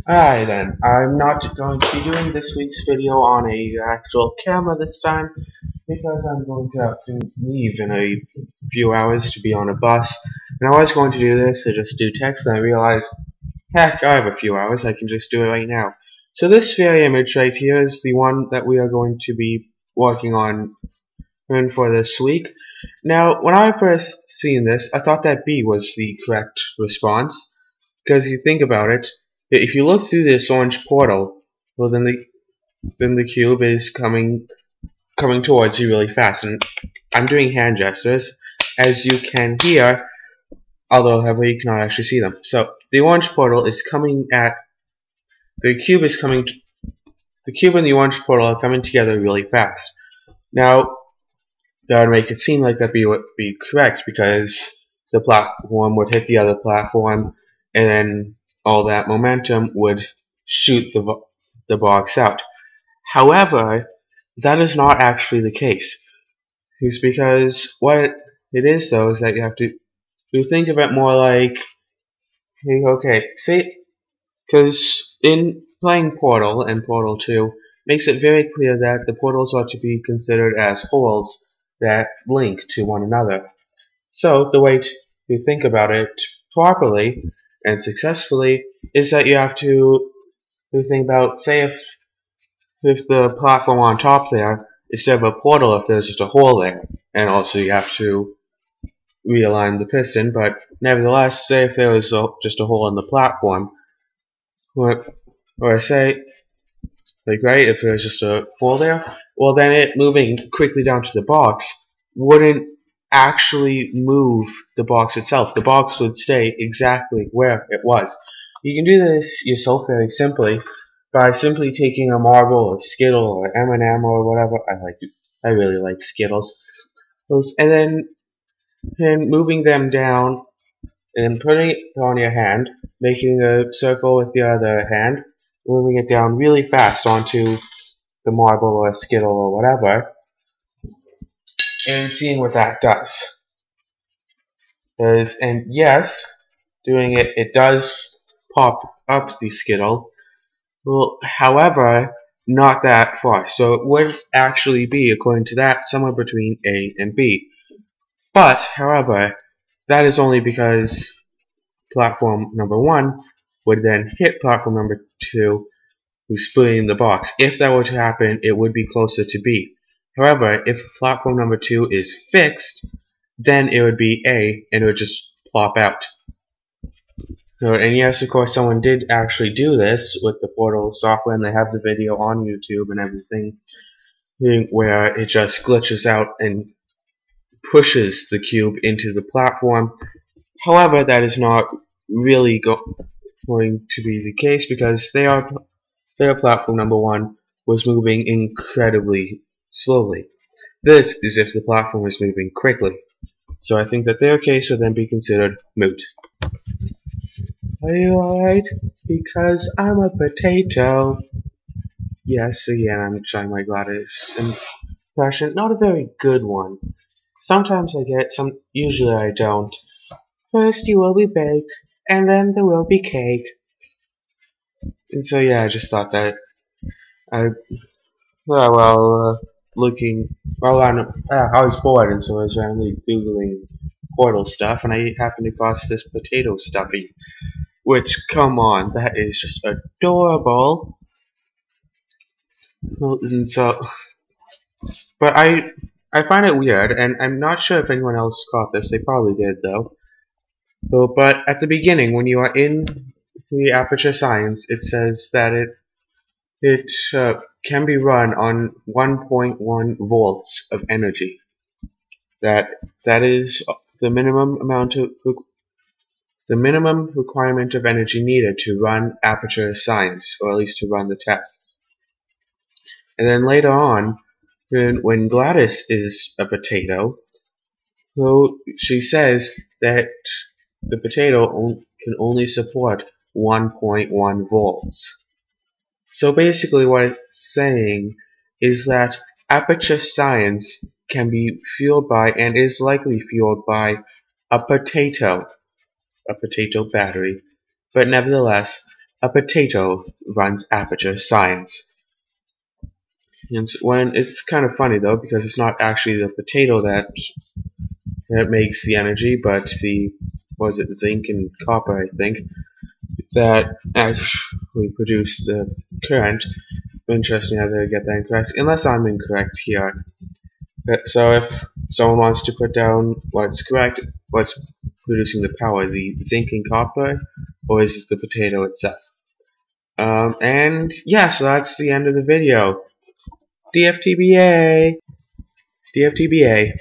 Alright then, I'm not going to be doing this week's video on a actual camera this time because I'm going to have to leave in a few hours to be on a bus. And I was going to do this to just do text, and I realized, heck, I have a few hours, I can just do it right now. So this very image right here is the one that we are going to be working on for this week. Now, when I first seen this, I thought that B was the correct response, because you think about it, if you look through this orange portal, well then the cube is coming towards you really fast, and I'm doing hand gestures, as you can hear, although however you cannot actually see them. So the orange portal is coming at the cube is coming. The cube and the orange portal are coming together really fast. Now that would make it seem like that would be correct, because the platform would hit the other platform, and then all that momentum would shoot the box out. However, that is not actually the case. It's because what it is, though, is that you think of it more like, okay, say, because in playing Portal and Portal 2 makes it very clear that the portals are to be considered as holes that link to one another. So the way to think about it properly and successfully is that you have to think about, say, if the platform on top there, instead of a portal, if there's just a hole there, and also you have to realign the piston, but nevertheless, say if there was just a hole in the platform, or say, like, right, if there's just a hole there, well then it moving quickly down to the box wouldn't actually move the box itself. The box would stay exactly where it was. You can do this yourself very simply by simply taking a marble or Skittle or M&M or whatever. I really like Skittles. And then moving them down and putting it on your hand, making a circle with the other hand, moving it down really fast onto the marble or Skittle or whatever, and seeing what that does. And yes, doing it does pop up the Skittle. Well, however, not that far. So it would actually be, according to that, somewhere between A and B. But, however, that is only because platform number 1 would then hit platform number 2, who's splitting the box. If that were to happen, it would be closer to B. However, if platform number 2 is fixed, then it would be A, and it would just plop out. So, and yes, of course, someone did actually do this with the Portal software, and they have the video on YouTube and everything, where it just glitches out and pushes the cube into the platform. However, that is not really going to be the case, because their platform number 1 was moving incredibly slowly. This is if the platform was moving quickly. So I think that their case would then be considered moot. Are you alright? Because I'm a potato. Yes, again, I'm trying my Gladys impression. Not a very good one. Sometimes I get some, usually I don't. First you will be baked, and then there will be cake. And so yeah, I just thought that I was bored, and so I was randomly googling Portal stuff, and I happened across this potato stuffy. Which, come on, that is just adorable. And so, but I find it weird, and I'm not sure if anyone else caught this. They probably did, though. But at the beginning, when you are in the Aperture Science, it says that it can be run on 1.1 volts of energy. That is the minimum requirement of energy needed to run Aperture Science, or at least to run the tests. And then later on, when Gladys is a potato, well, she says that the potato can only support 1.1 volts. So basically what it's saying is that Aperture Science can be fueled by, and is likely fueled by, a potato battery. But nevertheless, a potato runs aperture science. And when it's kind of funny though, because it's not actually the potato that makes the energy, but zinc and copper, I think, that actually produce the current. Interesting how they get that incorrect, unless I'm incorrect here. So if someone wants to put down what's correct, what's producing the power, the zinc and copper, or is it the potato itself? And yeah, so that's the end of the video. DFTBA! DFTBA.